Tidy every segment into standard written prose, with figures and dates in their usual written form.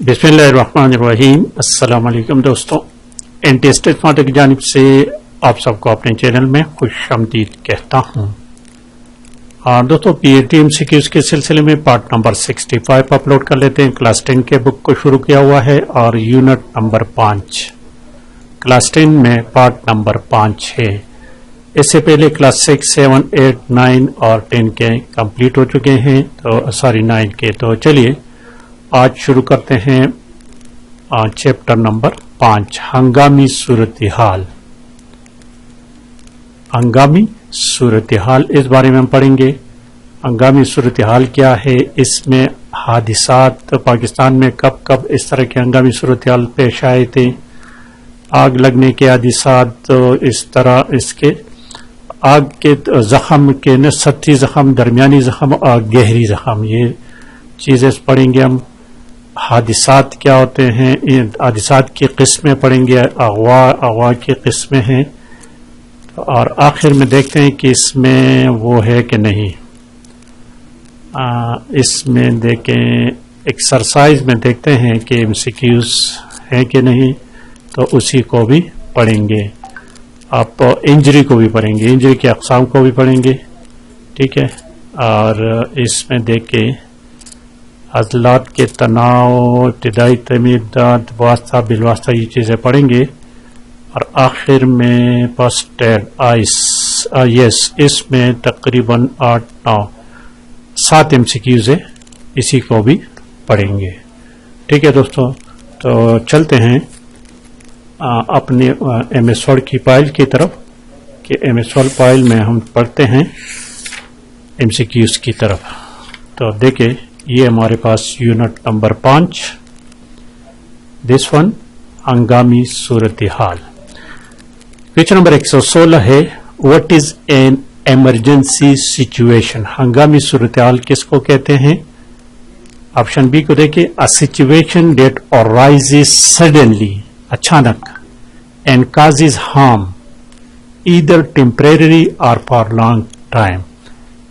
बिस्मिल्लाहिर्रहमानिर्रहीम। अस्सलाम वालेकुम दोस्तों, एंटी स्मार्ट की जानिब से आप सबको अपने चैनल में खुशामदीद कहता हूँ। और दोस्तों पीएटी एमसीक्यूज के सिलसिले में पार्ट नंबर 65 अपलोड कर लेते हैं। क्लास 10 के बुक को शुरू किया हुआ है और यूनिट नंबर 5 क्लास 10 में पार्ट नंबर 5 है। इससे पहले क्लास 6, 7, 8, 9 और 10 के कंप्लीट हो चुके हैं, तो 9 के। तो चलिए आज शुरू करते हैं चैप्टर नंबर 5, हंगामी सूरत हाल। हंगामी सूरत हाल, इस बारे में हम पढ़ेंगे। हंगामी सूरत हाल क्या है, इसमें हादिसात पाकिस्तान में कब कब इस तरह के हंगामी सूरत हाल पेश आए थे, आग लगने के हादिसात, तो इस तरह इसके आग के जख्म के न सतही जख्म, दरमियानी जख्म और गहरी जख्म, ये चीजें पढ़ेंगे हम। हादिसात क्या होते हैं, हादिसात की किस्में पढ़ेंगे, अगवा की किस्में हैं, और आखिर में देखते हैं कि इसमें वो है कि नहीं। इसमें देखें एक्सरसाइज में देखते हैं कि एमसीक्यूज है कि नहीं, तो उसी को भी पढ़ेंगे। आप इंजरी को भी पढ़ेंगे, इंजरी के अक़साम को भी पढ़ेंगे, ठीक है। और इसमें देखें अज़लात के तनाव, इब्तिदाई तमीदात, वास्ता बिलवास्ता, ये चीज़ें पढ़ेंगे। और आखिर में फर्स्ट एड आइस, यस, इसमें तकरीबन 7 एमसीक्यूज है, इसी को भी पढ़ेंगे, ठीक है दोस्तों। तो चलते हैं अपने MS वर्ड की फाइल की तरफ, कि MS वर्ड फाइल में हम पढ़ते हैं एमसीक्यूज की तरफ। तो देखिए ये हमारे पास यूनिट नंबर 5, दिस वन, हंगामी सूरत हाल। क्वेश्चन नंबर 116 है, what is an emergency situation. हंगामी सूरत हाल किसको कहते हैं? ऑप्शन बी को देखिए, a situation that arises suddenly, अचानक, and causes harm either temporary और फॉर लॉन्ग टाइम।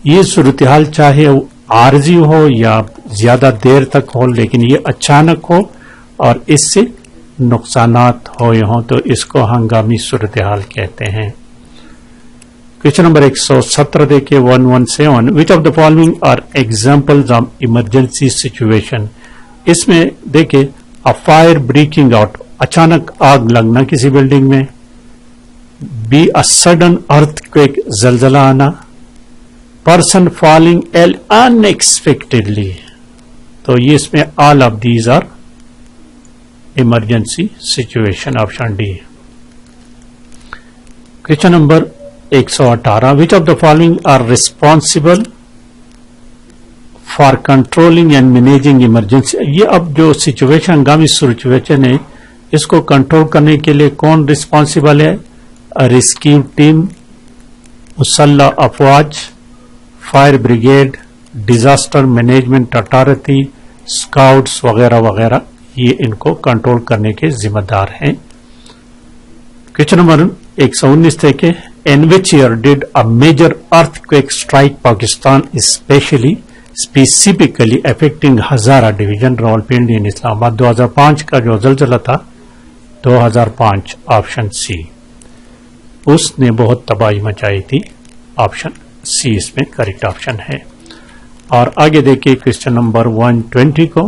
ये सूरत हाल चाहे आरजी हो या ज्यादा देर तक हो, लेकिन ये अचानक हो और इससे नुकसानात हो, तो इसको हंगामी सूरत हाल कहते हैं। क्वेश्चन नंबर 117 देखिए, 117, which of the following are examples of emergency situation. इसमें देखिए, अ फायर ब्रेकिंग आउट, अचानक आग लगना किसी बिल्डिंग में, बी अ सडन अर्थक्वेक, जलजला आना, पर्सन फॉलिंग एल अनएक्सपेक्टेडली। तो ये इसमें all of these are emergency situation, option D. Question number 118, which of the following are responsible for controlling and managing emergency. ये अब जो सिचुएशन, हंगामी सिचुएशन है, इसको कंट्रोल करने के लिए कौन रिस्पॉन्सिबल है? रेस्क्यू टीम, मुसल्ला अफवाज, fire brigade, disaster management authority, scouts वगैरह वगैरह, ये इनको कंट्रोल करने के जिम्मेदार हैं। क्वेश्चन नंबर 119 देखे, in which year did a major earthquake strike Pakistan specifically affecting Hazara division, Rawalpindi and Islamabad. 2005 का जो जलजला था, 2005, ऑप्शन सी, उसने बहुत तबाही मचाई थी, ऑप्शन सी इसमें करेक्ट ऑप्शन है। और आगे देखिए क्वेश्चन नंबर 120 को,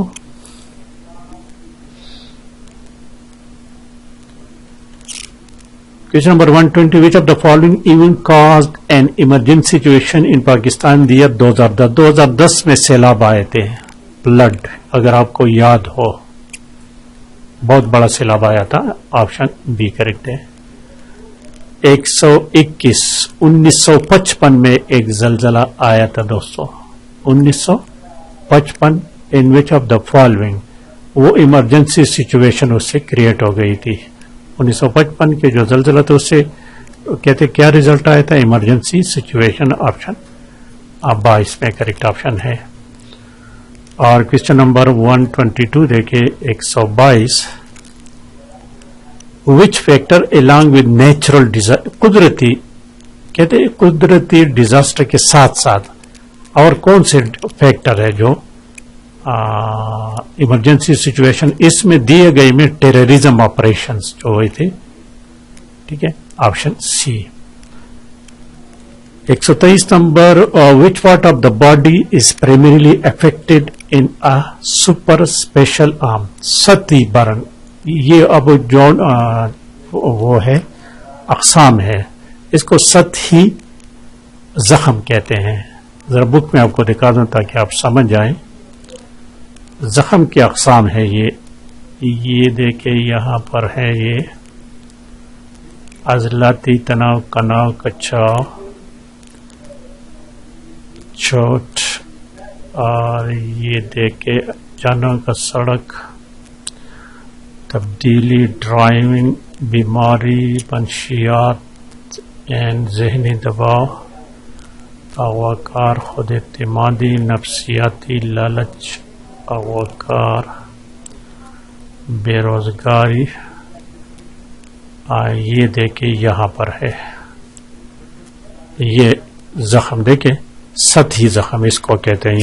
question number 120, which of the following event caused an emergency situation in Pakistan the year 2010। 2010 में सैलाब आए थे, फ्लड, अगर आपको याद हो, बहुत बड़ा सैलाब आया था, ऑप्शन बी करेक्ट है। 121, 1955 में एक जलजला आया था दोस्तों, 1955, इन विच ऑफ द फॉलोइंग, वो इमरजेंसी सिचुएशन उससे क्रिएट हो गई थी। 1955 के जो जलजला था उससे कहते क्या रिजल्ट आया था? इमरजेंसी सिचुएशन, ऑप्शन अब इसमें करेक्ट ऑप्शन है। और क्वेश्चन नंबर 122 देखे, 122, which factor along with natural disaster, कुदरती, कहते कुदरती डिजास्टर के साथ साथ और कौन से फैक्टर है जो इमरजेंसी सिचुएशन, इसमें दिए गए में टेररिज्म ऑपरेशंस जो हुए थे, ठीक है, option C. 123 number, which part of the body is primarily affected in a superficial आर्म? सती बर्न, ये अब जो वो है अक़साम है, इसको सतही जख्म कहते हैं। जरा बुक में आपको दिखा दूं ताकि आप समझ जाएं। जख्म के अक़साम है ये देखे यहाँ पर है, ये अज़लाती तनाव, कनाव, कचाव, चोट, और ये देखे जानों का सड़क, तब्दीली, ड्राइविंग, बीमारी, मंशियात एंड जहनी दबाव, अगवाकार, खुद एतमादी, नफ्सियाती लालच, अगवाकार, बेरोजगारी। ये देखे यहाँ पर है, ये जख्म देखे, सतही जख्म इसको कहते हैं।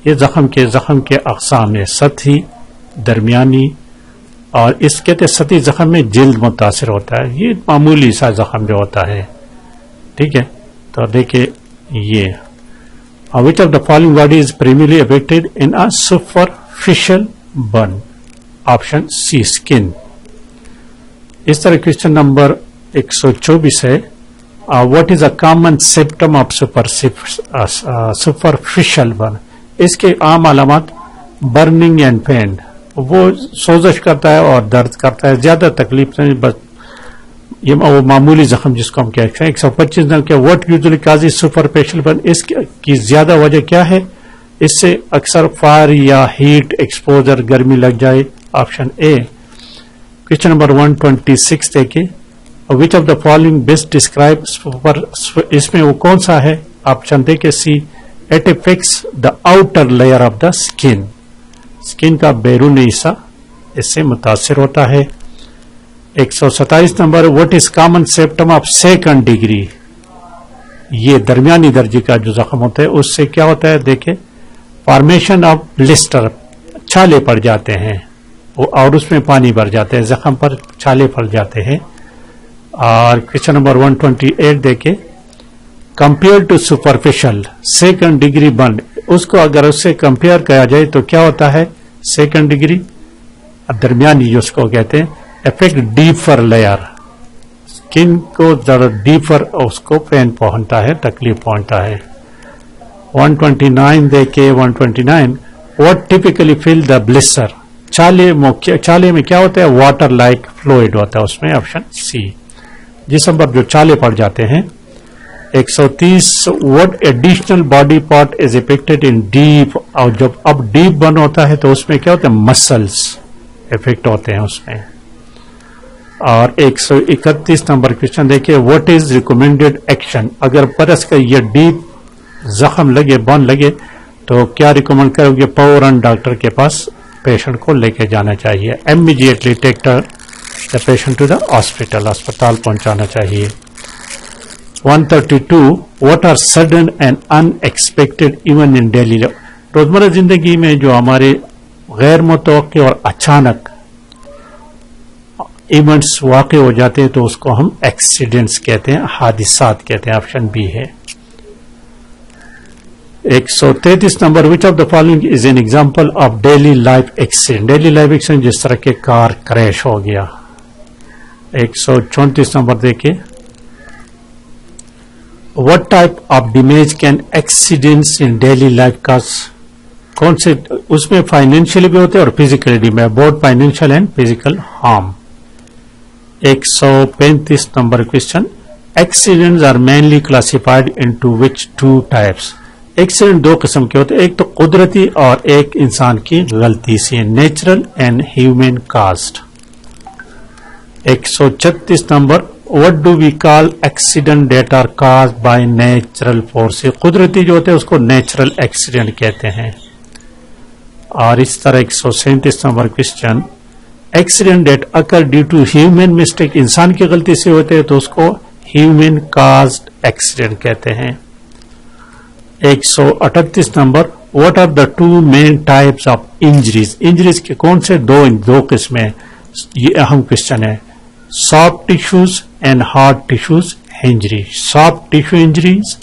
ये जख्म के अक़साम है, सतही, दरमियानी, और इस कहते सतही जख्म में जिल्द मुतासिर होता है, ये मामूली सा जख्म जो होता है, ठीक है। तो देखिए ये, which of the following body is primarily affected in a superficial burn? Option C, skin. इस तरह क्वेश्चन नंबर 124 है, what is a common symptom of superficial burn? इसके आम अलामत बर्निंग एंड पेन, वो सोजश करता है और दर्द करता है, ज्यादा तकलीफ नहीं, बस ये वो मामूली जख्म जिसको हम कहते हैं। 125 नंबर के, what usually causes superficial burn? इसकी ज्यादा वजह क्या है? इससे अक्सर फायर या हीट एक्सपोजर, गर्मी लग जाए, ऑप्शन ए। क्वेश्चन नंबर 126 देखिए, which of the following best describe super, इसमें वो कौन सा है? ऑप्शन देखिए C, it affects the outer layer of the skin, skin का बैरूनी हिस्सा इससे मुतासिर होता है। 127 number, what is common symptom of second degree? ये दरमियानी दर्जे का जो जख्म होता है उससे क्या होता है? देखें, फॉर्मेशन ऑफ ब्लिस्टर, छाले पड़ जाते हैं वो, और उसमें पानी भर जाते हैं, जख्म पर छाले पड़ जाते हैं। और क्वेश्चन नंबर 128 देखें, compare to superficial second degree burn, उसको अगर उससे कंपेयर किया जाए तो क्या होता है? सेकंड डिग्री दरमियानी जिसको कहते हैं, अफेक्ट डीपर लेयर, स्किन को जरा डीपर उसको पेन पहुंचता है, तकलीफ पहुंचता है। 129 देखे, 129, what typically fill the blister? छाले में क्या होता है? वाटर लाइक फ्लूइड होता है उसमें, ऑप्शन सी। जिसम पर जो छाले पड़ जाते हैं। 130, what additional body part is affected in deep? और जब अब डीप बर्न होता है तो उसमें क्या होता है? मसल्स इफेक्ट होते हैं उसमें। और 131 नंबर क्वेश्चन देखिए, व्हाट इज रिकमेंडेड एक्शन? अगर बरस का ये डीप जख्म लगे, बर्न लगे, तो क्या रिकमेंड करोगे? फौरन डॉक्टर के पास पेशेंट को लेके जाना चाहिए, immediately take the patient to the hospital, अस्पताल पहुंचाना चाहिए। 132, what are sudden and unexpected even in daily life? रोजमर्रा जिंदगी में जो हमारे गैर मुतवक्के और अचानक इवेंट्स वाक़ हो जाते हैं तो उसको हम एक्सीडेंट्स कहते हैं, हादिसात कहते हैं, ऑप्शन बी है। 133 number, which of the following is an example of daily life accident? Daily life accident जिस तरह के कार क्रैश हो गया। 134 नंबर देखिए, what type of damage can accidents in daily life cause? कौन से? उसमें फाइनेंशियली भी होते हैं और physically damage, both financial and physical harm. 135 number question, accidents are mainly classified into which two types? Accident दो किस्म के होते हैं, एक तो कुदरती और एक इंसान की गलती से, natural and human caused. 136 number, what do we call accident that are caused by natural forces? कुदरती जो होते हैं उसको नेचुरल एक्सीडेंट कहते हैं। और इस तरह 137 number question, accident that occur due to human mistake, इंसान की गलती से होते हैं तो उसको ह्यूमन काज्ड एक्सीडेंट कहते हैं। 138 number, What are the two main types of injuries? Injuries के कौन से दो किस्में हैं? ये अहम क्वेश्चन है. Soft tissues and hard tissues injury. Soft tissue injuries,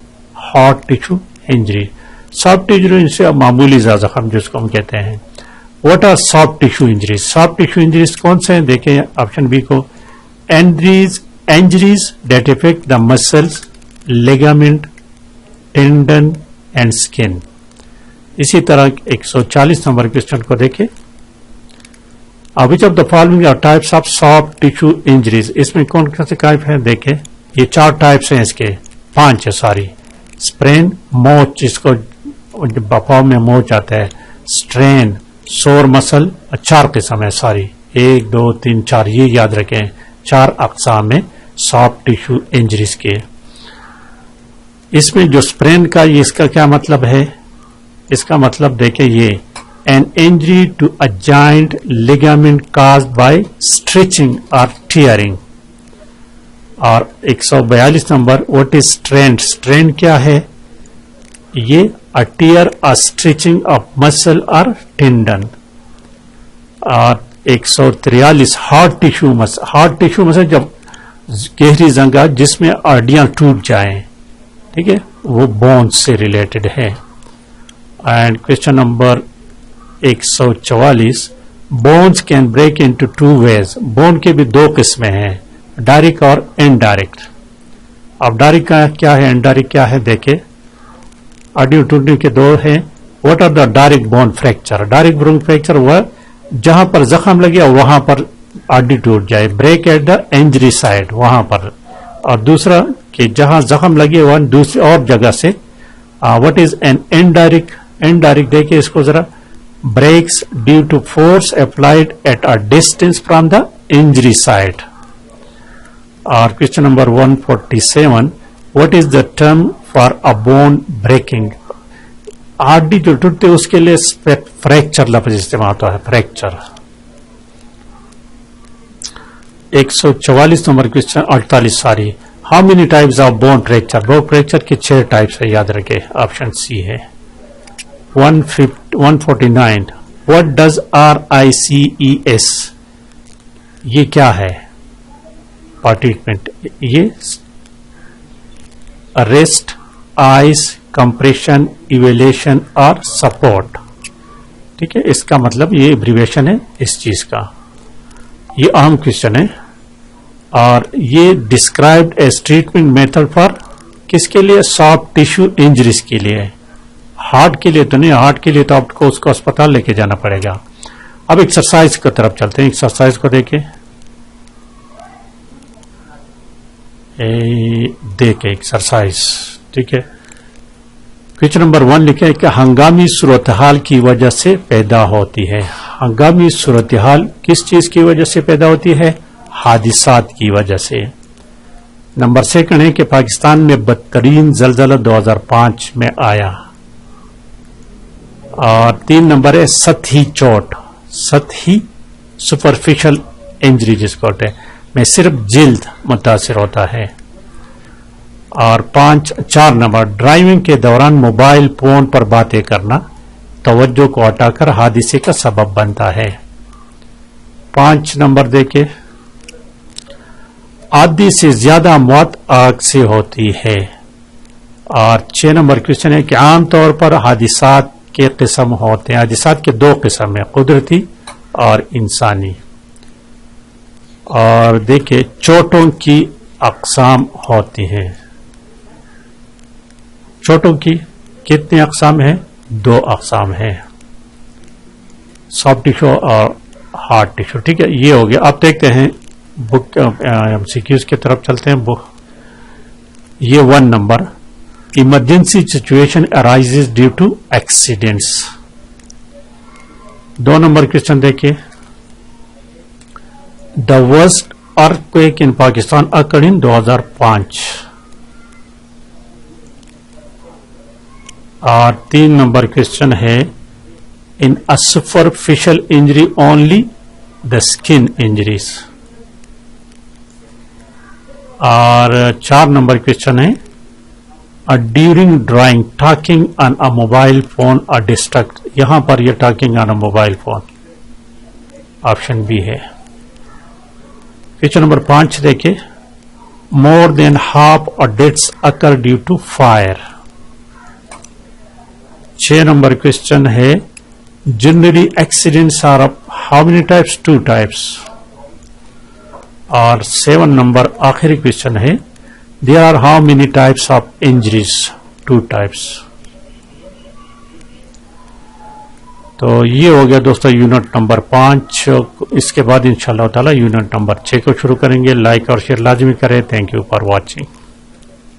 hard tissue injury. Soft tissue injury मामूली जख्म जिसको हम कहते हैं. What are soft tissue injuries? Soft tissue injuries कौन से हैं? देखें ऑप्शन बी को. Injuries that affect the muscles, ligament, tendon and skin. इसी तरह 140 नंबर क्वेश्चन को देखें. Which of the following are types of soft tissue injuries? इसमें कौन से टाइप हैं? देखें ये 4 टाइप्स हैं, इसके 5 है सारी. स्प्रेन, मोच, जिसको बफाव में मोच आता है. स्ट्रेन, सोर मसल, 4 किस्म है सारी. 1 2 3 4 ये याद रखें. 4 अक़साम में सॉफ्ट टिश्यू इंजरीज के. इसमें जो स्प्रेन का ये इसका क्या मतलब है? इसका मतलब देखें ये an injury to a joint ligament caused by stretching और टियरिंग. और 142 number what is strain? Strain क्या है? ये a tear a stretching of muscle और टेंडन. और 143 hard tissue muscle. Hard tissue muscle जब गहरी जंगा जिसमें हड्डियां टूट जाएं, ठीक है, वो बोन्स से रिलेटेड है. And question number 144 bones can break into 2 ways. Bone के भी 2 किस्में हैं, डायरेक्ट और इनडायरेक्ट. अब डायरेक्ट का क्या है, इनडायरेक्ट क्या है? देखे हड्डी टूटने के 2 हैं. What are the direct bone fracture? Direct bone fracture वह जहां पर जख्म लगे वहां पर हड्डी टूट जाए. Break at the injury side, वहां पर. और दूसरा कि जहां जख्म लगे वहां दूसरी और जगह से. What is an indirect? Indirect देखिए इसको जरा. Breaks due to force applied at a distance from the injury side. और question number 147 what is the term for a bone breaking? हड्डी जो टूटते उसके लिए फ्रैक्चर लफ्ज इस्तेमाल होता है, फ्रैक्चर. 144 नंबर क्वेश्चन 48 सारी. How many types of bone fracture? Bone fracture के 6 टाइप्स है, याद रखे. ऑप्शन सी है. 149 व्हाट डज RICES? ये क्या है? पार्टिकुलेंट. ये रेस्ट, आइस, कंप्रेशन, इवेलेशन और सपोर्ट. ठीक है, इसका मतलब ये एब्रीविएशन है इस चीज का. ये अहम क्वेश्चन है. और ये described as treatment method for किसके लिए? सॉफ्ट टिश्यू इंजरीज के लिए. हार्ट के लिए तो नहीं, हार्ट के लिए तो आपको उसको अस्पताल लेके जाना पड़ेगा. अब एक्सरसाइज की तरफ चलते हैं. एक्सरसाइज को देखें. देखें एक्सरसाइज, ठीक है. क्वेश्चन नंबर 1 लिखे कि हंगामी सूरत हाल की वजह से पैदा होती है. हंगामी सूरत हाल किस चीज की वजह से पैदा होती है? हादिसात की वजह से. नंबर 2 है कि पाकिस्तान में बदतरीन जलजला 2005 में आया. और 3 नंबर है सतही चोट, सतही सुपरफिशियल इंजरी जिसको कहते हैं, में सिर्फ जिल्द मुतासिर होता है. और 4 नंबर ड्राइविंग के दौरान मोबाइल फोन पर बातें करना तवज्जो को हटाकर हादसे का सबब बनता है. 5 नंबर देखे आधी से ज्यादा मौत आग से होती है. और 6 नंबर क्वेश्चन है कि आमतौर पर हादिसात के किस्म होते हैं. हादिसात के 2 किस्म है, कुदरती और इंसानी. और देखिए चोटों की अक़साम होती हैं. चोटों की कितने अक़साम है? 2 अक़साम है, सॉफ्ट टिश्यू और हार्ड टिश्यू. ठीक है, ये हो गया. अब देखते हैं बुक MCQs की तरफ चलते हैं. बुक ये 1 number emergency situation arises due to accidents. 2 number question देखिए. The worst earthquake in Pakistan occurred in 2005. और 3 नंबर क्वेश्चन है in a superficial injury only the skin injuries. और 4 नंबर क्वेश्चन है during driving talking on a mobile phone اور distracted. یہاں پر یہ talking on a mobile phone option B ہے. Question number 5 دیکھیں. مور دین ہاف اور deaths occur due to fire. 6 number question ہے generally accidents are of how many types? 2 types. اور 7 number آخری کوشچن ہے there are how many types of injuries? 2 types. تو یہ ہو گیا دوستو یونٹ نمبر 5. اس کے بعد انشاءاللہ تعالی یونٹ نمبر 6 کو شروع کریں گے. لائک اور شیئر لازمی کریں. Thank you for watching.